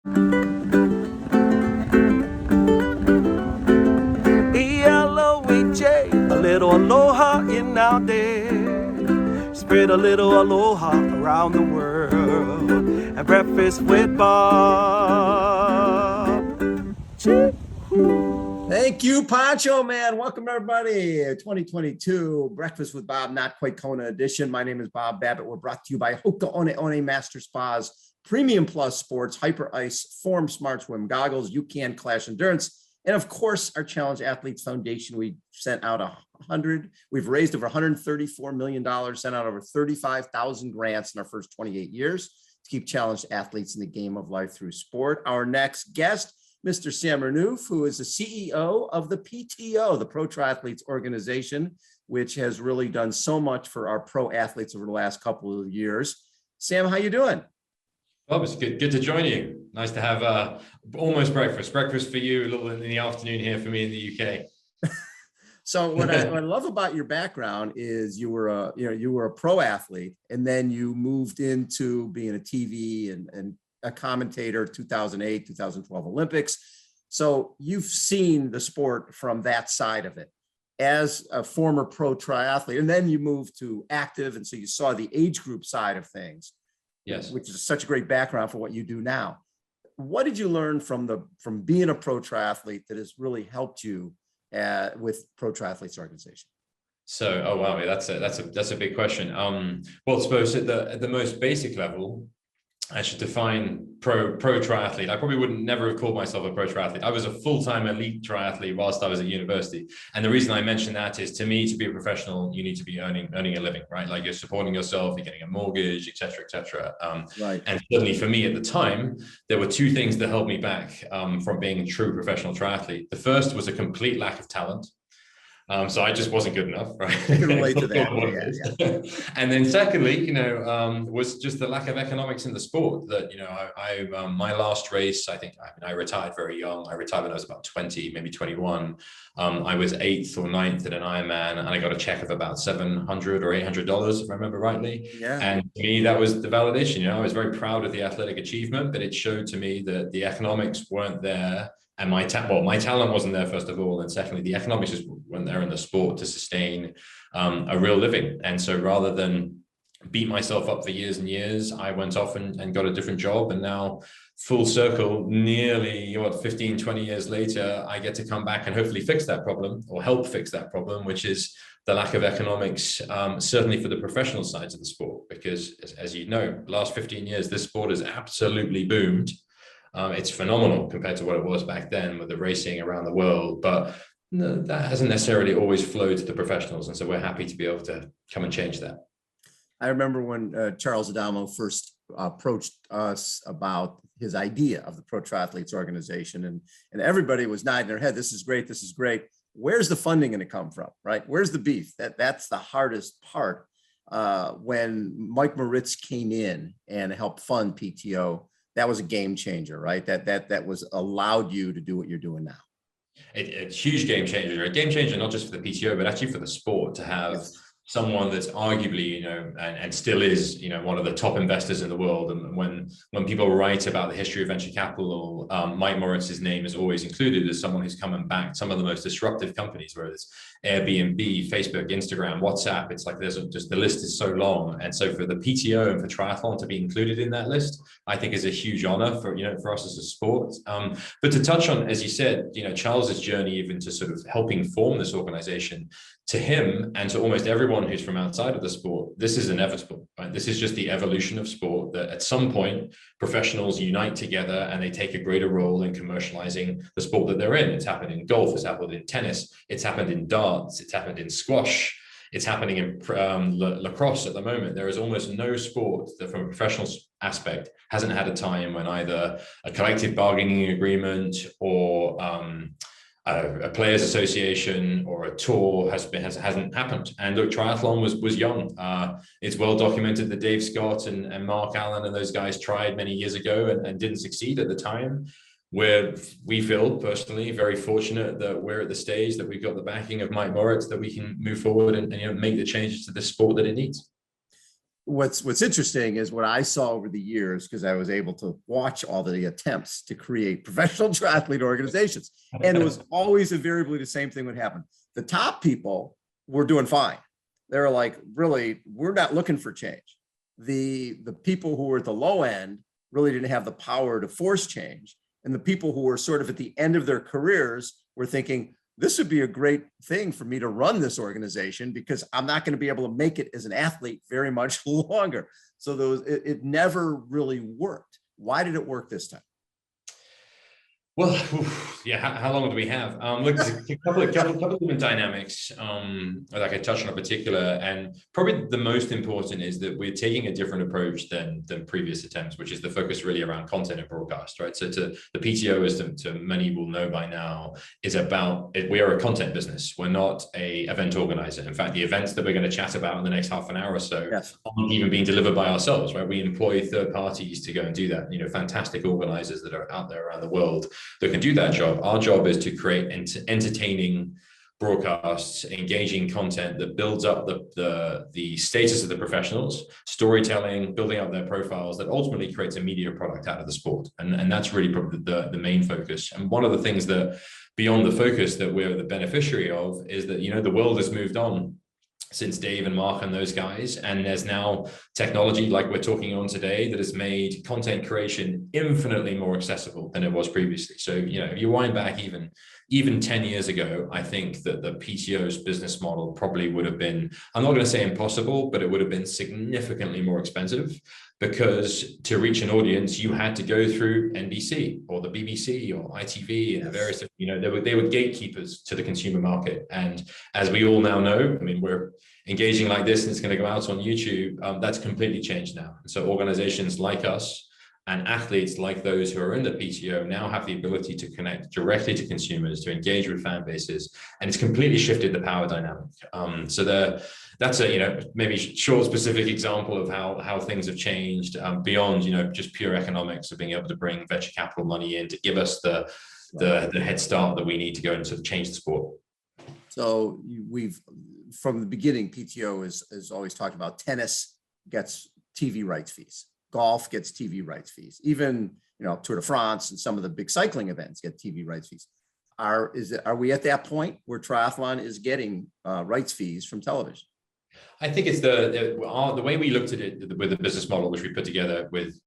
E-L-O-E-J, a little aloha in our day. Spread a little aloha around the world. At breakfast with Bob. Thank you, Pancho, man. Welcome, everybody. 2022 Breakfast with Bob, not quite Kona edition. My name is Bob Babbitt. We're brought to you by Hoka One One Master Spas, Premium Plus Sports, Hyper Ice, Form Smart Swim Goggles, UCAN Clash Endurance, and of course, our Challenge Athletes Foundation. We sent out we've raised over $134 million, sent out over 35,000 grants in our first 28 years to keep challenged athletes in the game of life through sport. Our next guest, Mr. Sam Renouf, who is the CEO of the PTO, the Pro Triathletes Organization, which has really done so much for our pro athletes over the last couple of years. Sam, how you doing? Bob, it's good to join you. Nice to have almost breakfast for you, a little in the afternoon here for me in the UK. So what I love about your background is you were a pro athlete, and then you moved into being a TV and a commentator, 2008, 2012 Olympics. So you've seen the sport from that side of it as a former pro triathlete, and then you moved to active, and so you saw the age group side of things. Yes, which is such a great background for what you do now. What did you learn from being a pro triathlete that has really helped you with Pro Triathletes Organization? So, oh wow, that's a big question. Well, I suppose at the most basic level, I should define pro triathlete. I probably wouldn't never have called myself a pro triathlete. I was a full-time elite triathlete whilst I was at university. And the reason I mention that is, to me, to be a professional, you need to be earning a living, right? Like, you're supporting yourself, you're getting a mortgage, et cetera, et cetera. Right. And certainly for me at the time, there were two things that held me back from being a true professional triathlete. The first was a complete lack of talent. So I just wasn't good enough, right? I can relate to that. Yeah. And then secondly, was just the lack of economics in the sport. That, I my last race, I retired very young. I retired when I was about 20, maybe 21. I was 8th or 9th at an Ironman, and I got a check of about $700 or $800, if I remember rightly. Yeah. And to me, that was the validation. I was very proud of the athletic achievement, but it showed to me that the economics weren't there. And my talent wasn't there, first of all. And secondly, the economics just weren't there in the sport to sustain a real living. And so rather than beat myself up for years and years, I went off and got a different job. And now, full circle, nearly 15, 20 years later, I get to come back and hopefully fix that problem, or help fix that problem, which is the lack of economics, certainly for the professional sides of the sport. Because as you know, the last 15 years, this sport has absolutely boomed. It's phenomenal compared to what it was back then with the racing around the world, but no, that hasn't necessarily always flowed to the professionals. And so we're happy to be able to come and change that. I remember when Charles Adamo first approached us about his idea of the Pro Triathletes Organization, and everybody was nodding their head. This is great. This is great. Where's the funding going to come from, right? Where's the beef? That's the hardest part. When Mike Moritz came in and helped fund PTO, that was a game changer, right? That was allowed you to do what you're doing now. It's a huge game changer, not just for the PTO, but actually for the sport to have someone that's arguably, and still is, one of the top investors in the world. And when people write about the history of venture capital, Mike Moritz's name is always included as someone who's come and backed some of the most disruptive companies, whether it's Airbnb, Facebook, Instagram, WhatsApp. It's like the list is so long. And so for the PTO and for triathlon to be included in that list, I think is a huge honor for us as a sport. But to touch on, as you said, Charles's journey even to sort of helping form this organization, to him and to almost everyone who's from outside of the sport, this is inevitable, right? This is just the evolution of sport, that at some point professionals unite together and they take a greater role in commercializing the sport that they're in. It's happened in golf, it's happened in tennis, it's happened in darts, it's happened in squash, it's happening in lacrosse at the moment. There is almost no sport that from a professional aspect hasn't had a time when either a collective bargaining agreement or a players association or a tour hasn't happened. And look, triathlon was young. It's well documented that Dave Scott and Mark Allen and those guys tried many years ago and didn't succeed at the time. Where we feel personally very fortunate that we're at the stage that we've got the backing of Mike Moritz, that we can move forward and make the changes to this sport that it needs. what's interesting is what I saw over the years, because I was able to watch all the attempts to create professional triathlete organizations. And it was always invariably the same thing would happen. The top people were doing fine. They were like, really, we're not looking for change. The people who were at the low end really didn't have the power to force change. And the people who were sort of at the end of their careers were thinking, this would be a great thing for me to run this organization because I'm not going to be able to make it as an athlete very much longer. So it never really worked. Why did it work this time? Well, yeah. How long do we have? Look, there's a couple of different dynamics that I could touch on in particular, and probably the most important is that we're taking a different approach than previous attempts, which is the focus really around content and broadcast, right? So to the PTO, as to many will know by now, is about it. We are a content business. We're not a event organizer. In fact, the events that we're going to chat about in the next half an hour or so aren't even being delivered by ourselves, right? We employ third parties to go and do that. Fantastic organizers that are out there around the world that can do that job. Our job is to create entertaining broadcasts, engaging content that builds up the status of the professionals, storytelling, building up their profiles, that ultimately creates a media product out of the sport. And that's really probably the main focus. And one of the things that beyond the focus that we're the beneficiary of is that, the world has moved on since Dave and Mark and those guys. And there's now technology like we're talking on today that has made content creation infinitely more accessible than it was previously. So, if you wind back even 10 years ago, I think that the PTO's business model probably would have been, I'm not going to say impossible, but it would have been significantly more expensive, because to reach an audience, you had to go through NBC or the BBC or ITV and the various, they were gatekeepers to the consumer market. And as we all now know, we're engaging like this and it's going to go out on YouTube. That's completely changed now. And so organizations like us and athletes like those who are in the PTO now have the ability to connect directly to consumers, to engage with fan bases, and it's completely shifted the power dynamic. That's a maybe short specific example of how things have changed beyond just pure economics of being able to bring venture capital money in to give us the head start that we need to go and sort of change the sport. So we've from the beginning, PTO has always talked about tennis gets TV rights fees. Golf gets TV rights fees. Even, Tour de France and some of the big cycling events get TV rights fees. Are we at that point where triathlon is getting rights fees from television? I think it's the way we looked at it with the business model, which we put together with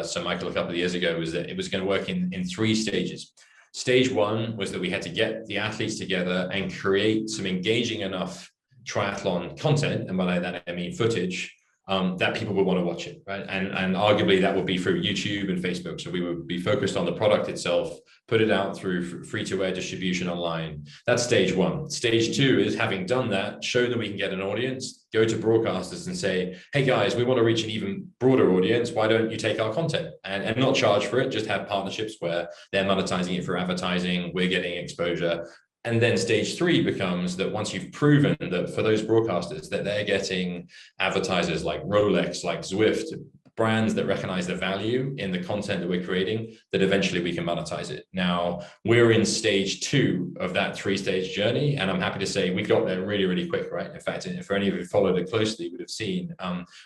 Sir Michael a couple of years ago, was that it was going to work in 3 stages. Stage 1 was that we had to get the athletes together and create some engaging enough triathlon content, and by that I mean footage, that people would want to watch it, right? And arguably that would be through YouTube and Facebook. So we would be focused on the product itself, put it out through free-to-air distribution online. That's stage 1. Stage 2 is, having done that, show that we can get an audience, go to broadcasters and say, hey guys, we want to reach an even broader audience. Why don't you take our content and not charge for it? Just have partnerships where they're monetizing it for advertising, we're getting exposure. And then stage 3 becomes that once you've proven that for those broadcasters that they're getting advertisers like Rolex, like Zwift, brands that recognize the value in the content that we're creating, that eventually we can monetize it. Now, we're in stage 2 of that 3-stage journey, and I'm happy to say we got there really, really quick, right? In fact, for any of you who followed it closely, you would have seen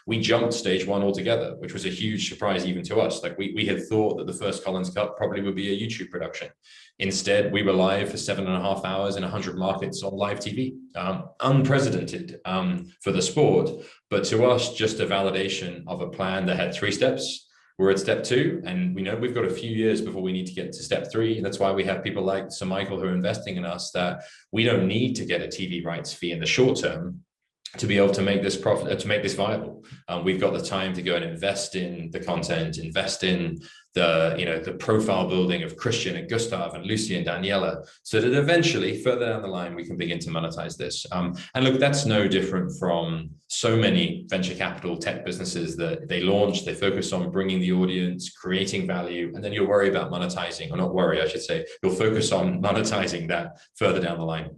we jumped stage 1 altogether, which was a huge surprise even to us. Like we had thought that the first Collins Cup probably would be a YouTube production. Instead, we were live for 7.5 hours in 100 markets on live TV, unprecedented for the sport, but to us, just a validation of a plan that had 3 steps. We're at step 2, and we know we've got a few years before we need to get to step 3. And that's why we have people like Sir Michael who are investing in us, that we don't need to get a TV rights fee in the short term to be able to make this profit, to make this viable. We've got the time to go and invest in the content, invest in the profile building of Christian and Gustav and Lucy and Daniela, so that eventually further down the line, we can begin to monetize this. And look, that's no different from so many venture capital tech businesses that they launch, they focus on bringing the audience, creating value, and then you'll worry about monetizing, or not worry, I should say, you'll focus on monetizing that further down the line.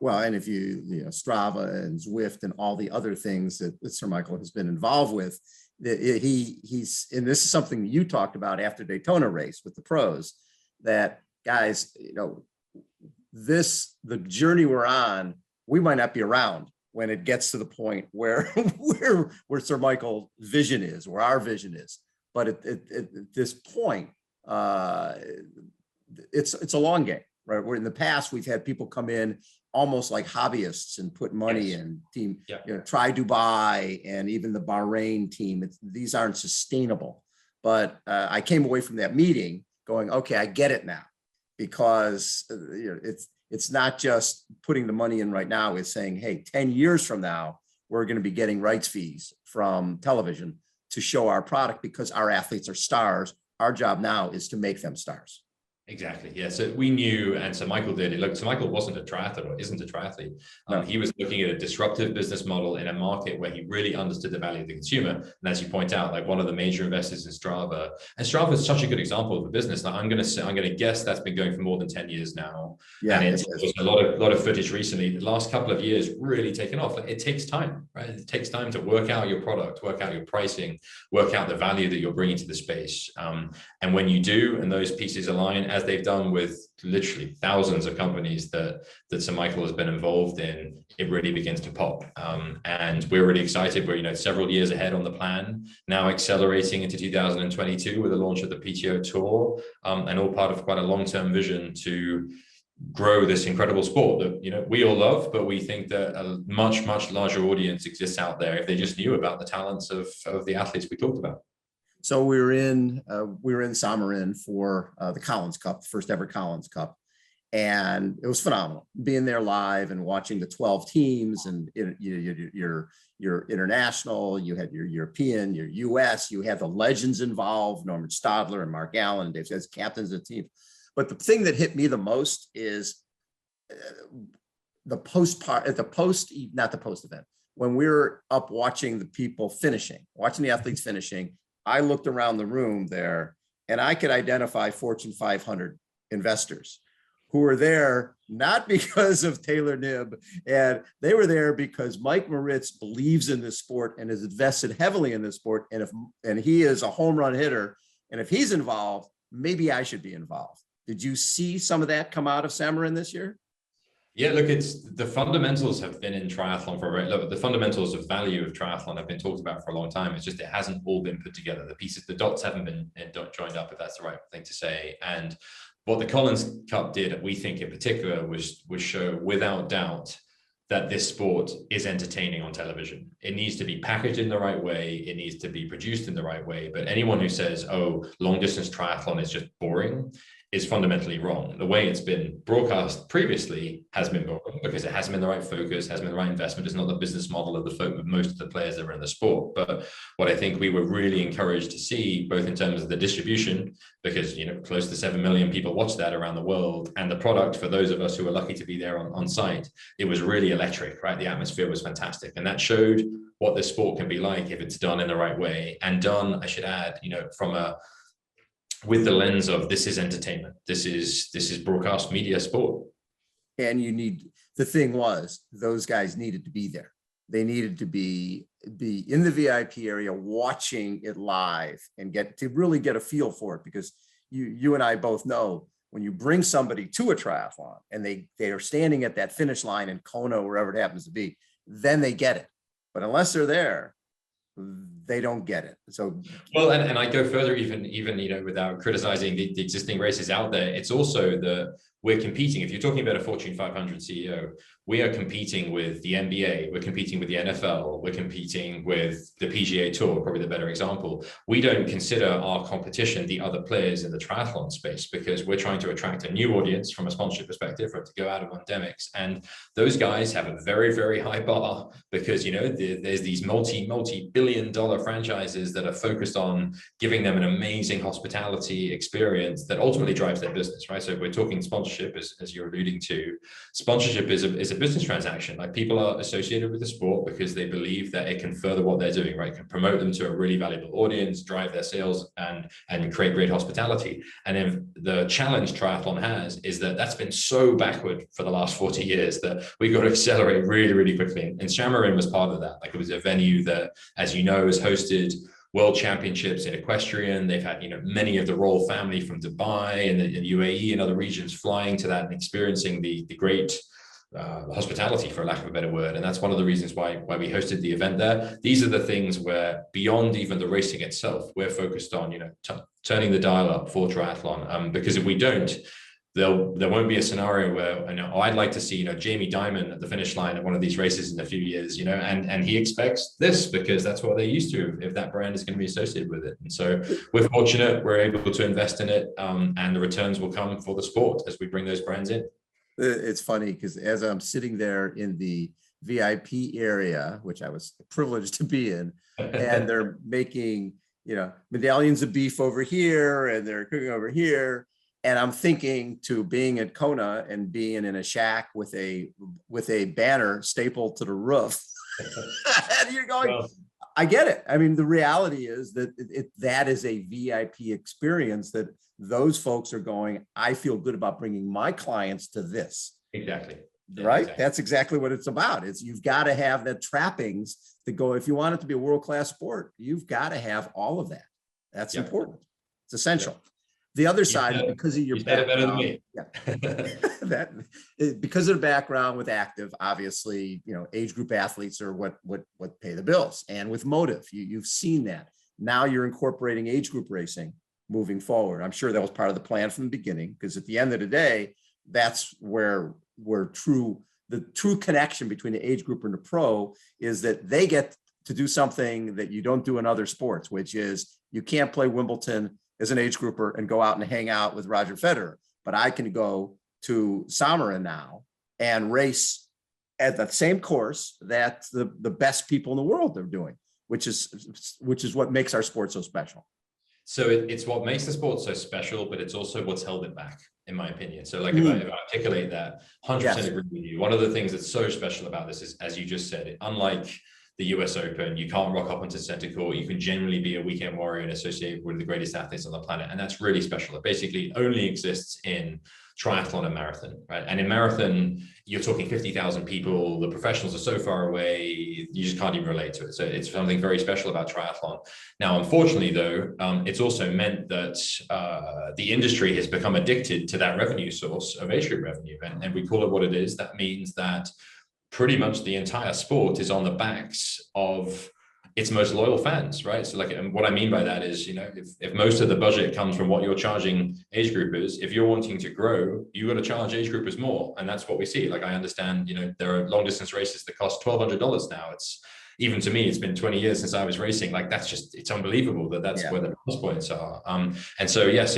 Well, and if you Strava and Zwift and all the other things that Sir Michael has been involved with, he's, and this is something that you talked about after Daytona race with the pros, that guys, the journey we're on, we might not be around when it gets to the point where where Sir Michael's vision is, where our vision is. But at this point, it's a long game, right? Where in the past we've had people come in almost like hobbyists and put money in team, try Dubai and even the Bahrain team. These aren't sustainable. But I came away from that meeting going, okay, I get it now, because it's not just putting the money in right now. It's saying, hey, 10 years from now, we're going to be getting rights fees from television to show our product, because our athletes are stars. Our job now is to make them stars. Exactly. Yeah. So we knew, and so Michael did. Look, so Michael wasn't a triathlete, or isn't a triathlete. No. He was looking at a disruptive business model in a market where he really understood the value of the consumer. And as you point out, like one of the major investors in Strava, and Strava is such a good example of a business that I'm going to guess that's been going for more than 10 years now. Yeah, and it's a lot of footage recently. The last couple of years really taken off. Like, it takes time, right? It takes time to work out your product, work out your pricing, work out the value that you're bringing to the space. And when you do, and those pieces align, as they've done with literally thousands of companies that Sir Michael has been involved in, it really begins to pop. And we're really excited. We're several years ahead on the plan, now accelerating into 2022 with the launch of the PTO Tour, and all part of quite a long-term vision to grow this incredible sport that we all love, but we think that a much larger audience exists out there if they just knew about the talents of the athletes we talked about. So we were in Samarin for the Collins Cup, the first ever Collins Cup, and it was phenomenal being there live and watching the 12 teams, and your international, you had your European, your US, you had the legends involved, Norman Stadler and Mark Allen, Dave as captains of the team. But the thing that hit me the most is the post event, when we were up watching the people finishing, watching the athletes finishing. I looked around the room there and I could identify Fortune 500 investors who were there not because of Taylor Knibb, and they were there because Mike Moritz believes in this sport and is invested heavily in this sport. And he is a home run hitter. And if he's involved, maybe I should be involved. Did you see some of that come out of Samarin this year? Yeah, look, it's the fundamentals have been in triathlon for the fundamentals of value of triathlon have been talked about for a long time. It's just it hasn't all been put together. The dots haven't been joined up, if that's the right thing to say. And what the Collins Cup did, we think in particular, was show without doubt that this sport is entertaining on television. It needs to be packaged in the right way. It needs to be produced in the right way. But anyone who says, oh, long distance triathlon is just boring, is fundamentally wrong. The way it's been broadcast previously has been boring because it hasn't been the right focus, hasn't been the right investment. It's not the business model of most of the players that are in the sport. But what I think we were really encouraged to see, both in terms of the distribution, because close to 7 million people watch that around the world, and the product for those of us who were lucky to be there on site, it was really electric, right? The atmosphere was fantastic. And that showed what this sport can be like if it's done in the right way, and done, I should add, with the lens of this is entertainment. This is broadcast media sport. And the thing was, those guys needed to be there. They needed to be in the VIP area watching it live and really get a feel for it, because you and I both know when you bring somebody to a triathlon and they are standing at that finish line in Kona, wherever it happens to be, then they get it. But unless they're there, they don't get it. So well, and I go further, even without criticizing the existing races out there, it's also we're competing. If you're talking about a Fortune 500 CEO, we are competing with the NBA, we're competing with the NFL, we're competing with the PGA Tour, probably the better example. We don't consider our competition the other players in the triathlon space, because we're trying to attract a new audience from a sponsorship perspective for it to go out of endemics. And those guys have a very, very high bar, because there's these multi-billion-dollar franchises that are focused on giving them an amazing hospitality experience that ultimately drives their business, right? So if we're talking sponsorship, as you're alluding to, sponsorship is a business transaction. Like, people are associated with the sport because they believe that it can further what they're doing, right? It can promote them to a really valuable audience, drive their sales, and create great hospitality. And then the challenge triathlon has is that that's been so backward for the last 40 years that we've got to accelerate really, really quickly. And Samarin was part of that. Like, it was a venue that, as you know, has hosted world championships in equestrian. They've had, many of the royal family from Dubai and the UAE and other regions flying to that and experiencing the great hospitality, for lack of a better word. And that's one of the reasons why we hosted the event there. These are the things where beyond even the racing itself, we're focused on, turning the dial up for triathlon. Because if we don't, there won't be a scenario where, I'd like to see, Jamie Dimon at the finish line at one of these races in a few years, and he expects this because that's what they're used to if that brand is going to be associated with it. And so we're fortunate, we're able to invest in it, and the returns will come for the sport as we bring those brands in. It's funny because as I'm sitting there in the VIP area, which I was privileged to be in, and they're making, medallions of beef over here and they're cooking over here. And I'm thinking to being at Kona and being in a shack with a banner stapled to the roof. And you're going, well, I get it. I mean, the reality is that that is a VIP experience that those folks are going, I feel good about bringing my clients to this. Exactly. Right? Exactly. That's exactly what it's about. You've got to have the trappings to go. If you want it to be a world-class sport, you've got to have all of that. That's important. It's essential. The other side, because of your background, because of the background with active, obviously, age group athletes are what pay the bills. And with motive, you've seen that. Now you're incorporating age group racing moving forward. I'm sure that was part of the plan from the beginning, because at the end of the day, that's where the true connection between the age group and the pro is that they get to do something that you don't do in other sports, which is you can't play Wimbledon as an age grouper and go out and hang out with Roger Federer, but I can go to Samara now and race at the same course that the best people in the world are doing, which is what makes our sport so special. So it's what makes the sport so special, but it's also what's held it back, in my opinion. So like if I articulate that, 100% agree with you. One of the things that's so special about this is, as you just said, unlike the US Open, you can't rock up onto center court. You can generally be a weekend warrior and associated with the greatest athletes on the planet. And that's really special. It basically only exists in triathlon and marathon, right? And in marathon, you're talking 50,000 people. The professionals are so far away, you just can't even relate to it. So it's something very special about triathlon. Now, unfortunately, though, it's also meant that the industry has become addicted to that revenue source of age group revenue. And we call it what it is. That means that pretty much the entire sport is on the backs of its most loyal fans, right? So and what I mean by that is, if most of the budget comes from what you're charging age groupers, if you're wanting to grow, you got to charge age groupers more. And that's what we see. I understand, there are long distance races that cost $1,200 now. It's, even to me, it's been 20 years since I was racing. It's unbelievable that's where the price points are. And so yes,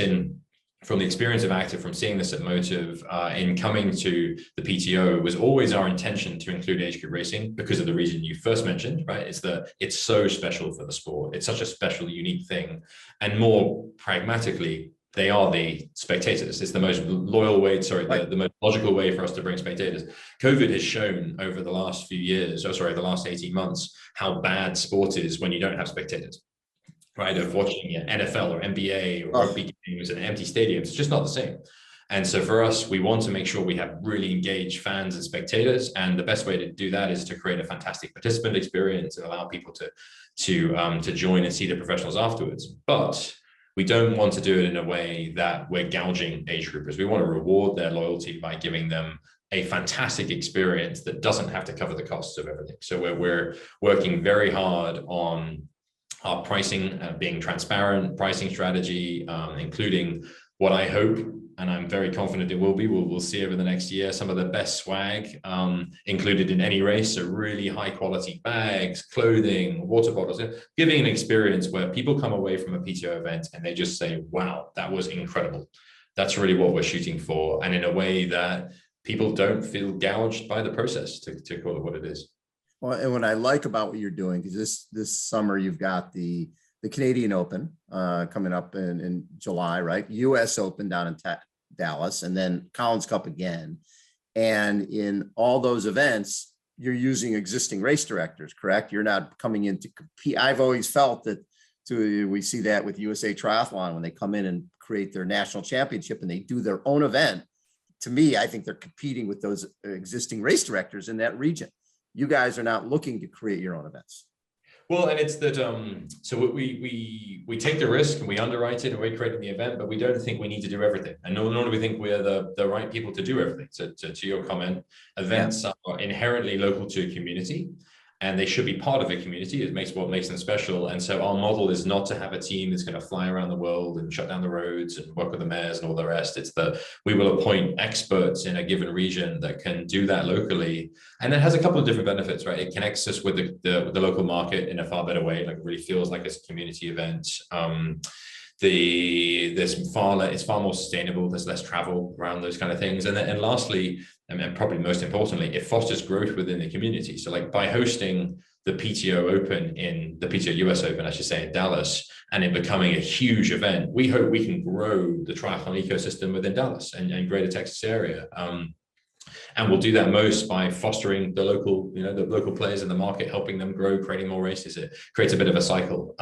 from the experience of active, from seeing this at Motive, in coming to the PTO, it was always our intention to include age group racing because of the reason you first mentioned, right? It's so special for the sport. It's such a special, unique thing. And more pragmatically, they are the spectators. It's the most loyal way, the most logical way for us to bring spectators. COVID has shown over the last the last 18 months, how bad sport is when you don't have spectators. Right, of watching NFL or NBA or rugby games in empty stadiums. It's just not the same. And so for us, we want to make sure we have really engaged fans and spectators. And the best way to do that is to create a fantastic participant experience and allow people to join and see the professionals afterwards. But we don't want to do it in a way that we're gouging age groupers. We want to reward their loyalty by giving them a fantastic experience that doesn't have to cover the costs of everything. So we're working very hard on our pricing, being transparent, pricing strategy, including what I hope, and I'm very confident it will be, we'll see over the next year, some of the best swag included in any race. So really high quality bags, clothing, water bottles, giving an experience where people come away from a PTO event and they just say, wow, that was incredible. That's really what we're shooting for. And in a way that people don't feel gouged by the process, to call it what it is. Well, and what I like about what you're doing, because this summer you've got the Canadian Open coming up in July, right? US Open down in Dallas, and then Collins Cup again. And in all those events, you're using existing race directors, correct? You're not coming in to compete. I've always felt that we see that with USA Triathlon when they come in and create their national championship and they do their own event. To me, I think they're competing with those existing race directors in that region. You guys are not looking to create your own events. Well, and it's that so we take the risk and we underwrite it and we're creating the event, but we don't think we need to do everything, and nor do we think we're the right people to do everything. So to your comment, events are inherently local to a community, and they should be part of a community. It makes what makes them special. And so our model is not to have a team that's going to fly around the world and shut down the roads and work with the mayors and all the rest. It's that we will appoint experts in a given region that can do that locally. And that has a couple of different benefits, right? It connects us with the local market in a far better way. Like, it really feels like it's a community event. It's far more sustainable. There's less travel around those kind of things. And lastly, and probably most importantly, it fosters growth within the community. So like, by hosting the PTO Open the PTO US Open, I should say, in Dallas, and it becoming a huge event, we hope we can grow the triathlon ecosystem within Dallas and greater Texas area. And we'll do that most by fostering the local players in the market, helping them grow, creating more races. It creates a bit of a cycle.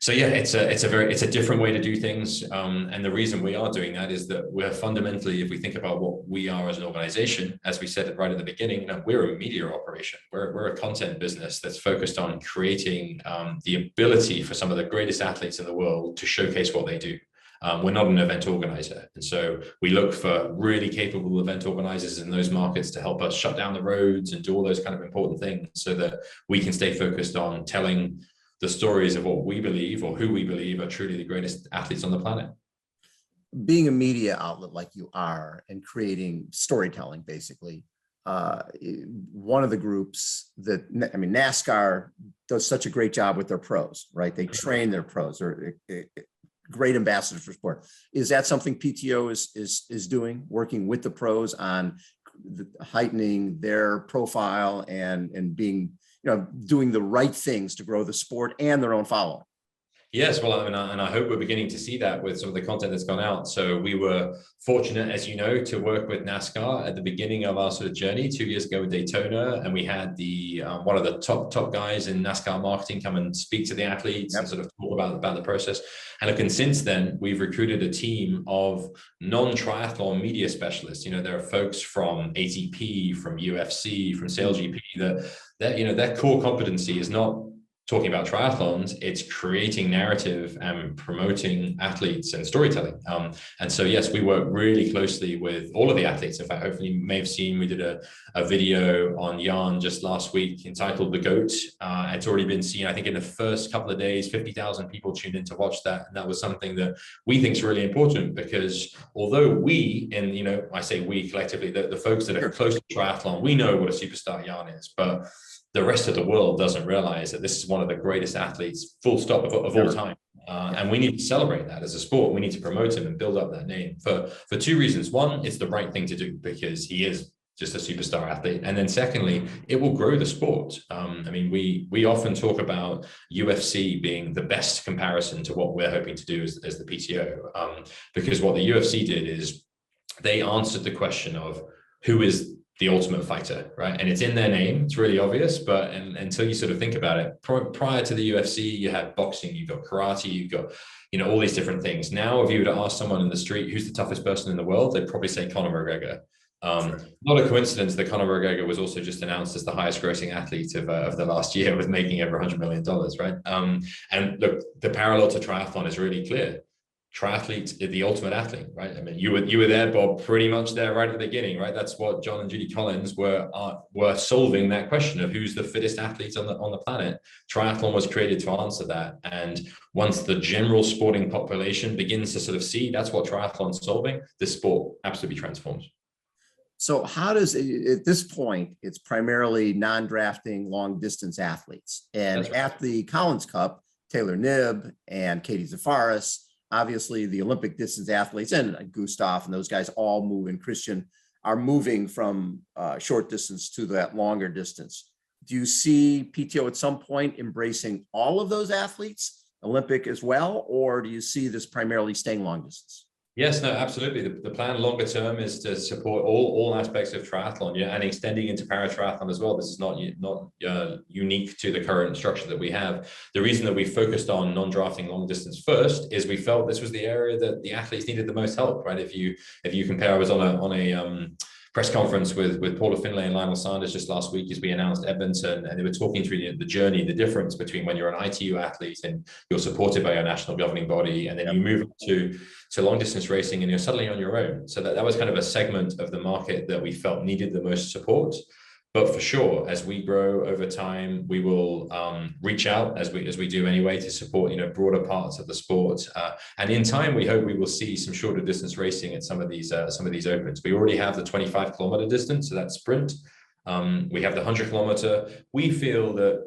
So yeah, it's a different way to do things, and the reason we are doing that is that we're fundamentally, if we think about what we are as an organization, as we said right at the beginning, we're a media operation. We're a content business that's focused on creating the ability for some of the greatest athletes in the world to showcase what they do. We're not an event organizer, and so we look for really capable event organizers in those markets to help us shut down the roads and do all those kind of important things, so that we can stay focused on telling the stories of what we believe, or who we believe are truly the greatest athletes on the planet. Being a media outlet like you are, and creating storytelling, basically, one of the groups that, I mean, NASCAR does such a great job with their pros, right? They train their pros, or great ambassadors for sport. Is that something PTO is doing, working with the pros on heightening their profile and being, doing the right things to grow the sport and their own following? Yes, well, I mean, and I hope we're beginning to see that with some of the content that's gone out. So we were fortunate, as you know, to work with NASCAR at the beginning of our sort of journey 2 years ago with Daytona, and we had the one of the top guys in NASCAR marketing come and speak to the athletes and sort of talk about the process. And since then, we've recruited a team of non-triathlon media specialists. There are folks from ATP, from UFC, from SailGP that their core competency is not talking about triathlons, it's creating narrative and promoting athletes and storytelling. And so, yes, we work really closely with all of the athletes. In fact, hopefully you may have seen, we did a video on Jan just last week entitled The GOAT. It's already been seen, I think, in the first couple of days, 50,000 people tuned in to watch that. And that was something that we think is really important, because although we, and I say we collectively, the folks that are close to triathlon, we know what a superstar Jan is, but the rest of the world doesn't realize that this is one of the greatest athletes, full stop, of all time. And we need to celebrate that as a sport. We need to promote him and build up that name for two reasons. One, it's the right thing to do because he is just a superstar athlete. And then secondly, it will grow the sport. We often talk about UFC being the best comparison to what we're hoping to do as the PTO, because what the UFC did is they answered the question of who is the ultimate fighter, right? And it's in their name. It's really obvious, but until you sort of think about it, prior to the UFC, you had boxing, you've got karate, you've got, all these different things. Now, if you were to ask someone in the street, who's the toughest person in the world, they'd probably say Conor McGregor. Not a coincidence that Conor McGregor was also just announced as the highest grossing athlete of the last year, with making over $100 million, right? And look, the parallel to triathlon is really clear. Triathletes is the ultimate athlete, right? I mean, you were there, Bob, pretty much there right at the beginning, right? That's what John and Judy Collins were solving, that question of who's the fittest athlete on the planet. Triathlon was created to answer that. And once the general sporting population begins to sort of see that's what triathlon's solving, this sport absolutely transforms. So how does at this point, it's primarily non-drafting long distance athletes, and right. At the Collins Cup, Taylor Knibb and Katie Zafaris, obviously the Olympic distance athletes, and Gustav and those guys all move, and Christian are moving from short distance to that longer distance. Do you see PTO at some point embracing all of those athletes, Olympic as well, or do you see this primarily staying long distance? Yes, no, absolutely. The plan longer term is to support all aspects of triathlon, and extending into para-triathlon as well. This is not unique to the current structure that we have. The reason that we focused on non-drafting long distance first is we felt this was the area that the athletes needed the most help, right? If you compare, I was on a press conference with Paula Finlay and Lionel Sanders just last week as we announced Edmonton, and they were talking through the journey, the difference between when you're an ITU athlete and you're supported by your national governing body, and then you move to long distance racing and you're suddenly on your own. So that was kind of a segment of the market that we felt needed the most support. But for sure, as we grow over time, we will reach out as we do anyway to support broader parts of the sport. And in time, we hope we will see some shorter distance racing at some of these opens. We already have the 25-kilometer distance, so that's sprint. We have the 100-kilometer. We feel that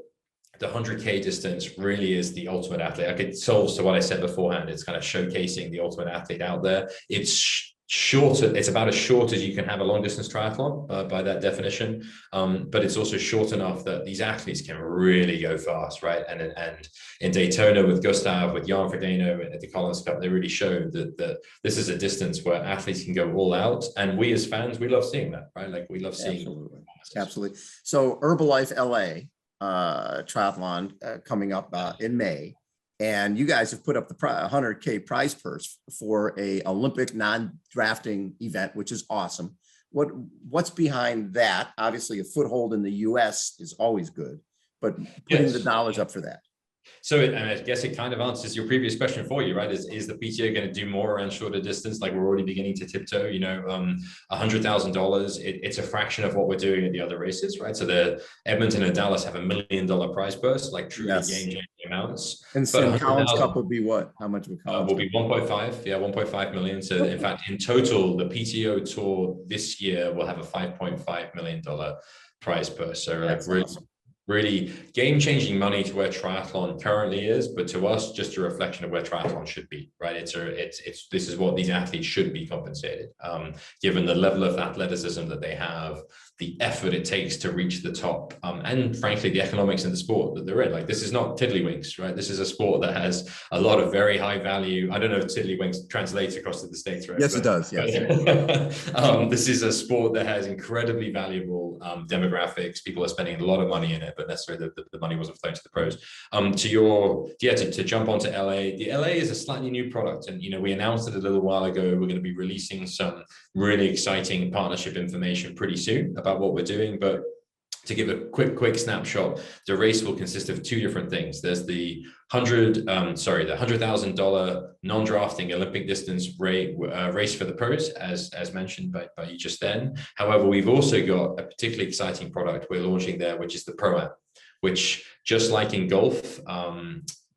the 100K distance really is the ultimate athlete. Like, it solves to what I said beforehand. It's kind of showcasing the ultimate athlete out there. It's shorter. It's about as short as you can have a long distance triathlon by that definition. But it's also short enough that these athletes can really go fast, right? And in Daytona with Gustav, with Jan Frodeno at the Collins Cup, they really showed that this is a distance where athletes can go all out. And we as fans, we love seeing that, right? Like, we love seeing. Absolutely. So Herbalife LA triathlon coming up in May. And you guys have put up the 100K prize purse for a Olympic non-drafting event, which is awesome. What's behind that? Obviously, a foothold in the US is always good, but putting the dollars up for that. So and I guess it kind of answers your previous question for you, right? Is the PTO going to do more around shorter distance? Like, we're already beginning to tiptoe, $100,000. It's a fraction of what we're doing at the other races, right? So the Edmonton and Dallas have $1 million prize purse, like truly game-changing amounts. And so Collins Cup will be what? How much would Collins will be 1.5? Yeah, 1.5 million. So in fact, in total, the PTO tour this year will have a $5.5 million prize purse. So like, really game-changing money to where triathlon currently is, but to us, just a reflection of where triathlon should be, right? This is what these athletes should be compensated, given the level of athleticism that they have, the effort it takes to reach the top, and frankly, the economics in the sport that they're in. Like, this is not tiddlywinks, right? This is a sport that has a lot of very high value. I don't know if tiddlywinks translates across to the States, right? Yes, it does. Yes. This is a sport that has incredibly valuable demographics. People are spending a lot of money in it, but necessarily the money wasn't flowing to the pros. To jump onto LA, the LA is a slightly new product, and we announced it a little while ago. We're going to be releasing some really exciting partnership information pretty soon about what we're doing, but to give a quick snapshot, the race will consist of two different things. There's the $100,000 non-drafting Olympic distance race for the pros, as mentioned by you just then. However, we've also got a particularly exciting product we're launching there, which is the Pro-Am, which, just like in golf,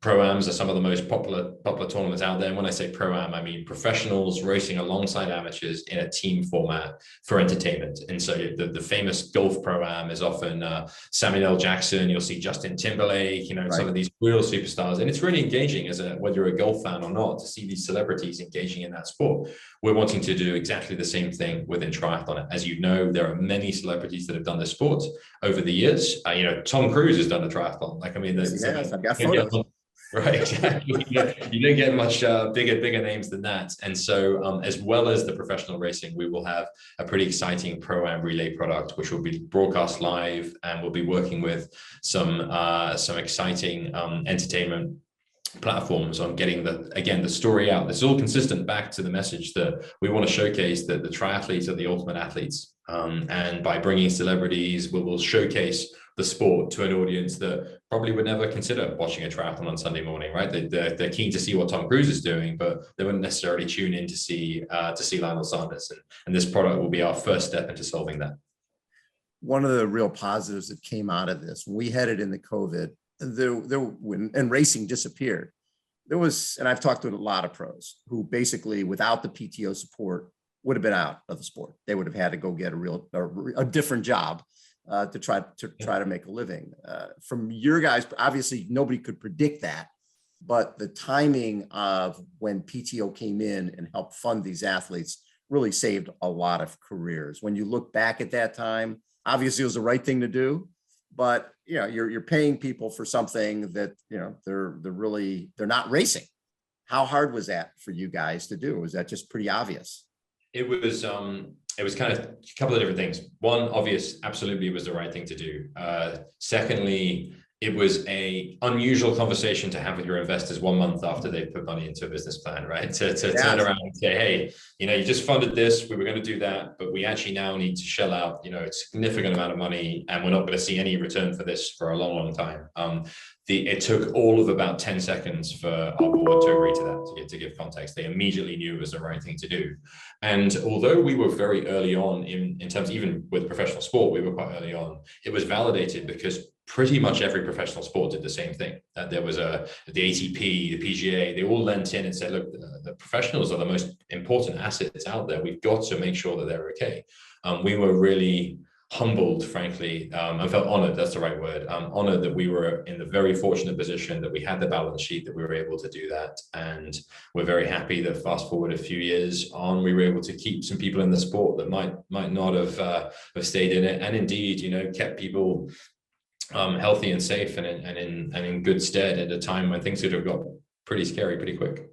Pro-Ams are some of the most popular tournaments out there. And when I say Pro-Am, I mean professionals racing alongside amateurs in a team format for entertainment. And so the famous golf Pro-Am is often Samuel L. Jackson. You'll see Justin Timberlake, some of these real superstars. And it's really engaging whether you're a golf fan or not, to see these celebrities engaging in that sport. We're wanting to do exactly the same thing within triathlon. As you know, there are many celebrities that have done this sport over the years. Tom Cruise has done a triathlon. Like, I mean, I've got photos. Right, exactly. You don't get much bigger names than that. And so, as well as the professional racing, we will have a pretty exciting Pro-Am relay product, which will be broadcast live, and we'll be working with some exciting entertainment platforms on getting the story out. This is all consistent back to the message that we want to showcase that the triathletes are the ultimate athletes. And by bringing celebrities, we'll showcase the sport to an audience that probably would never consider watching a triathlon on Sunday morning, right? They're keen to see what Tom Cruise is doing, but they wouldn't necessarily tune in to see Lionel Sanders. And this product will be our first step into solving that. One of the real positives that came out of this, when we headed into COVID, when racing disappeared, there was, and I've talked to a lot of pros who basically, without the PTO support, would have been out of the sport. They would have had to go get a different job to try to make a living. From your guys, obviously nobody could predict that, but the timing of when PTO came in and helped fund these athletes really saved a lot of careers. When you look back at that time, obviously it was the right thing to do, but you're paying people for something that they're not racing. How hard was that for you guys to do? Was that just pretty obvious? It was kind of a couple of different things. One, obvious, absolutely was the right thing to do. Secondly, it was a unusual conversation to have with your investors 1 month after they've put money into a business plan, right? To turn around and say, hey, you just funded this, we were going to do that, but we actually now need to shell out, a significant amount of money, and we're not going to see any return for this for a long, long time. It took all of about 10 seconds for our board to agree to that, to give context. They immediately knew it was the right thing to do. And although we were very early on in terms, even with professional sport, we were quite early on, it was validated because pretty much every professional sport did the same thing. There was the ATP, the PGA, they all lent in and said, look, the professionals are the most important assets out there. We've got to make sure that they're okay. We were really humbled, frankly. I felt honored, that's the right word. Honored that we were in the very fortunate position that we had the balance sheet, that we were able to do that. And we're very happy that fast forward a few years on, we were able to keep some people in the sport that might not have stayed in it. And indeed, kept people healthy and safe and in good stead at a time when things could have got pretty scary pretty quick.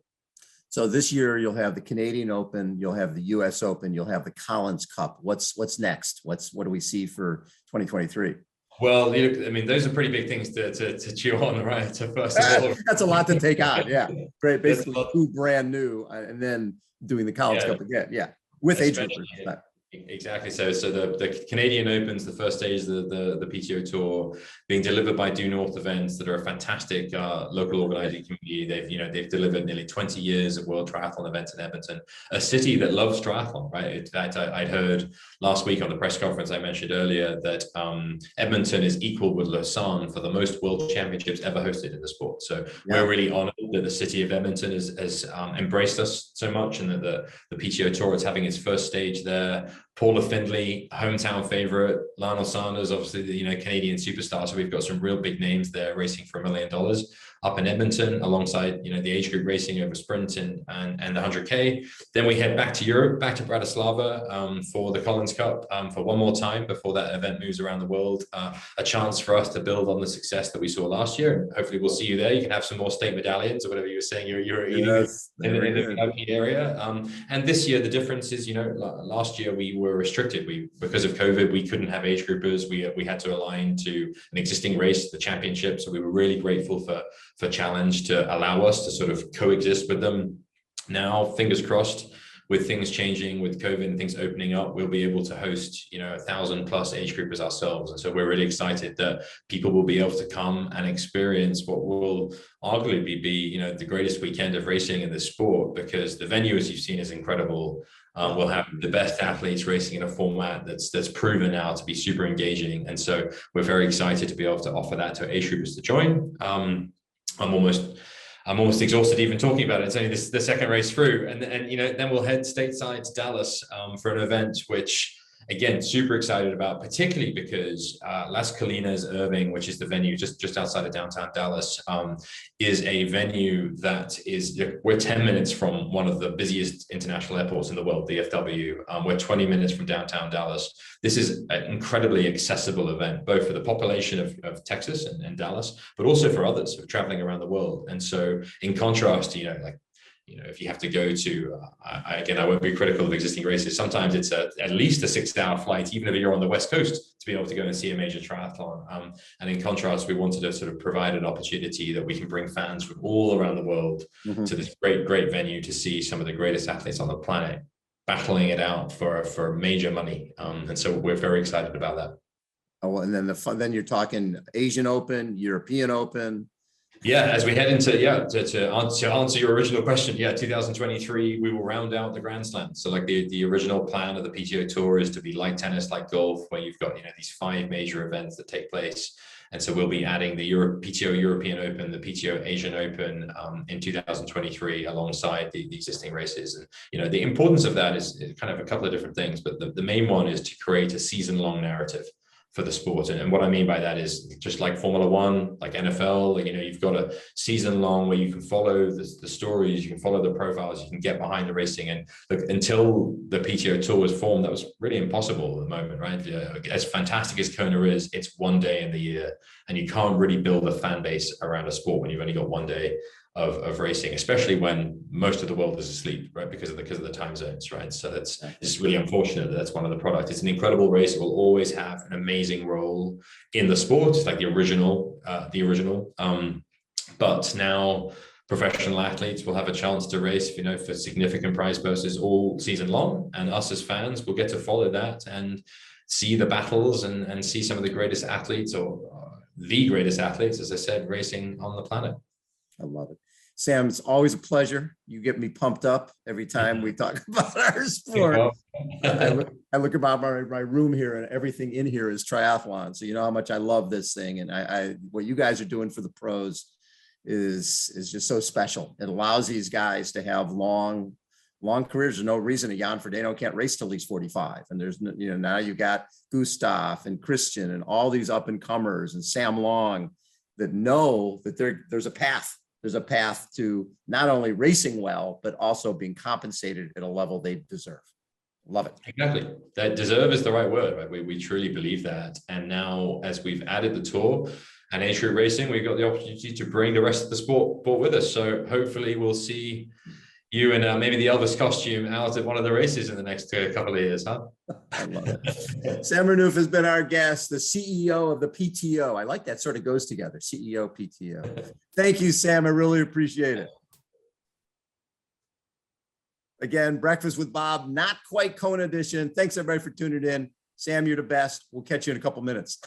So this year you'll have the Canadian Open, you'll have the US Open, you'll have the Collins Cup. What's next? What do we see for 2023? Well, those are pretty big things to chew on, right? So first of all, that's a lot to take on. Yeah, great. Basically, two brand new, and then doing the Collins Cup again. Yeah, with age groupers. Exactly. So the Canadian Open's the first stage of the PTO Tour, being delivered by Due North Events, that are a fantastic local organizing community. They've delivered nearly 20 years of world triathlon events in Edmonton, a city that loves triathlon, right? In fact, I'd heard last week on the press conference I mentioned earlier that Edmonton is equal with Lausanne for the most world championships ever hosted in the sport. So we're really honored that the city of Edmonton has embraced us so much, and that the PTO Tour is having its first stage there. Paula Findlay, hometown favorite. Lionel Sanders, obviously the Canadian superstar. So we've got some real big names there racing for $1 million up in Edmonton, alongside the age group racing over sprint and the 100K. Then we head back to Europe, back to Bratislava for the Collins Cup for one more time before that event moves around the world. A chance for us to build on the success that we saw last year, and hopefully we'll see you there. You can have some more state medallions or whatever you were saying you're eating in the VIP area. And this year the difference is, last year we were restricted. Because of COVID, we couldn't have age groupers. We had to align to an existing race, the championship. So we were really grateful for Challenge to allow us to sort of coexist with them. Now, fingers crossed, with things changing, with COVID and things opening up, we'll be able to host 1,000+ age groupers ourselves. And so we're really excited that people will be able to come and experience what will arguably be the greatest weekend of racing in this sport, because the venue, as you've seen, is incredible. We'll have the best athletes racing in a format that's proven now to be super engaging. And so we're very excited to be able to offer that to age groupers to join. I'm almost exhausted even talking about it. It's only the second race through, and then we'll head stateside to Dallas for an event which, again, super excited about, particularly because Las Colinas Irving, which is the venue just outside of downtown Dallas, is a venue that we're 10 minutes from one of the busiest international airports in the world, DFW. We're 20 minutes from downtown Dallas. This is an incredibly accessible event, both for the population of Texas and Dallas, but also for others who are traveling around the world. And so in contrast to, if you have to go to, I won't be critical of existing races. Sometimes it's at least a 6-hour flight, even if you're on the West Coast, to be able to go and see a major triathlon. And in contrast, we wanted to sort of provide an opportunity that we can bring fans from all around the world to this great venue to see some of the greatest athletes on the planet battling it out for major money. And so we're very excited about that. Oh, and then then you're talking Asian Open, European Open. Yeah, as we head into to answer your original question, 2023 we will round out the Grand Slam. So like the original plan of the PTO Tour is to be like tennis, like golf, where you've got these 5 major events that take place. And so we'll be adding the PTO European Open, the PTO Asian Open in 2023 alongside the existing races. And the importance of that is kind of a couple of different things, but the main one is to create a season-long narrative for the sport. And what I mean by that is just like Formula One, like NFL, you've got a season long where you can follow the stories, you can follow the profiles, you can get behind the racing. And look, until the PTO Tour was formed, that was really impossible at the moment, right? As fantastic as Kona is, it's one day in the year, and you can't really build a fan base around a sport when you've only got one day. of racing, especially when most of the world is asleep, right? Because of the time zones, right? So it's really unfortunate that that's one of the products. It's an incredible race. It will always have an amazing role in the sport. It's like the original. But now professional athletes will have a chance to race, for significant prize purses all season long, and us as fans will get to follow that and see the battles and see some of the greatest athletes, or the greatest athletes, as I said, racing on the planet. I love it. Sam, it's always a pleasure. You get me pumped up every time we talk about our sport. I look about my room here, and everything in here is triathlon. So you know how much I love this thing. And what you guys are doing for the pros is just so special. It allows these guys to have long careers. There's no reason a Jan Frodeno can't race till he's 45. And there's, now you got Gustav and Christian and all these up and comers and Sam Long that know that there's a path. There's a path to not only racing well, but also being compensated at a level they deserve. Love it. Exactly. That deserve is the right word, right? We truly believe that. And now, as we've added the Tour and age group racing, we've got the opportunity to bring the rest of the sport with us. So hopefully we'll see you in maybe the Elvis costume out at one of the races in the next couple of years, huh? I love it. Sam Renouf has been our guest, the CEO of the PTO. I like that, sort of goes together, CEO, PTO. Thank you, Sam. I really appreciate it. Again, Breakfast with Bob, not quite Kona edition. Thanks, everybody, for tuning in. Sam, you're the best. We'll catch you in a couple minutes.